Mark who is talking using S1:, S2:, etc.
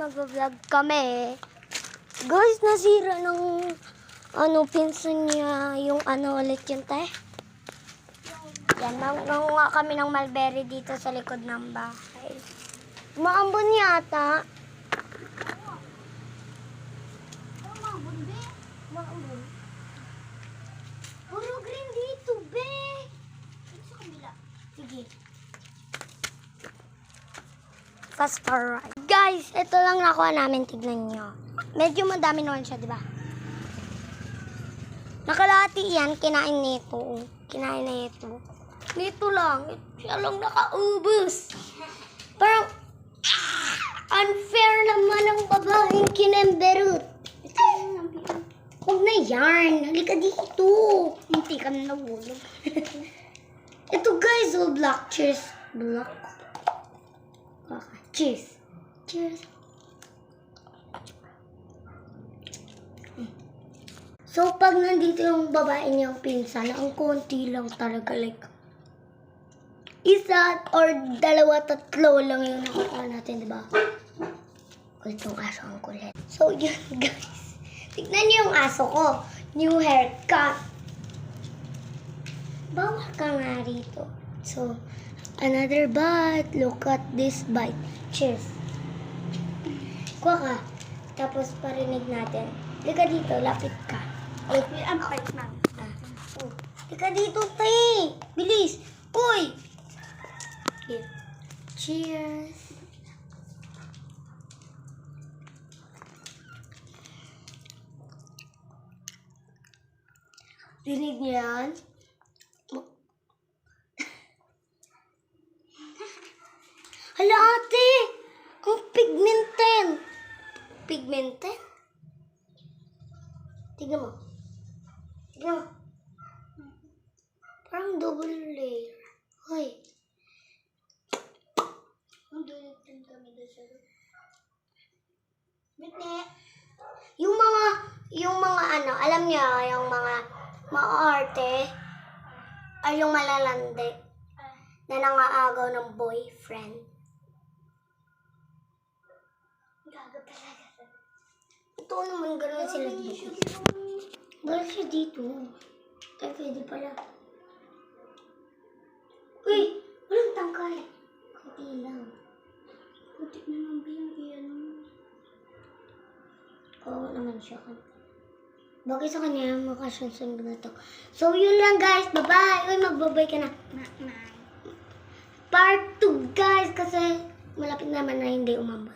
S1: magbablog kami. Guys, nasira ng pinsan niya yung ulit yun, te. Yan, nangunga kami ng mulberry dito sa likod ng bahay. Maambon yata. Maambon. Puro green dito, be. Sa kabila. Sige. Fast forward. Guys, ito lang nakuha namin. Tignan nyo. Medyo madami naman siya, di ba? Nakalati yan. Kinain nito. Kinain na ito. Nito lang. Siya lang nakaubos. Parang unfair naman ang babaeng kinemberut. Huwag na yan. Halika dito. Hindi ka na nahulog. Ito guys, oh, black. Cheers. Black. Okay. Cheers. Cheers. So, pag nandito yung babae niyang pinsan, ang konti lang talaga, like, isa or dalawa, tatlo lang yung nakuha natin, diba? Kulit yung aso ang kulit. So, yun, guys. Tignan niyo yung aso ko. New haircut. Bawal ka nga rito. So, another bite. Look at this bite. Cheers. Kuha ka. Tapos, parinig natin. Lika dito, lapit ka. Wait, ang bite na. Lika dito, tay. Bilis. Uy! Okay. Cheers. Dinig niyo yan? Hala, ate! Ang pigmented! Pigmented? Tignan mo. Tignan mo. Parang double layer. Hoy. Ang dulot din kami doon sa doon. Bitne. Yung mga alam niyo, yung mga maarte, ay yung malalandi na nangaagaw ng boyfriend. Gago talaga. Ito naman gano'n sila dito. Balik siya dito. Ay, pwede pala. Uy! Walang tangkay. Kunti lang. Kunti naman ba yung iyan? Oo naman siya. Bagay sa kanya, makasunod na to. So, yun lang guys. Bye-bye. Uy, magbabay ka na. Part 2 guys. Kasi malapit naman na hindi umambon.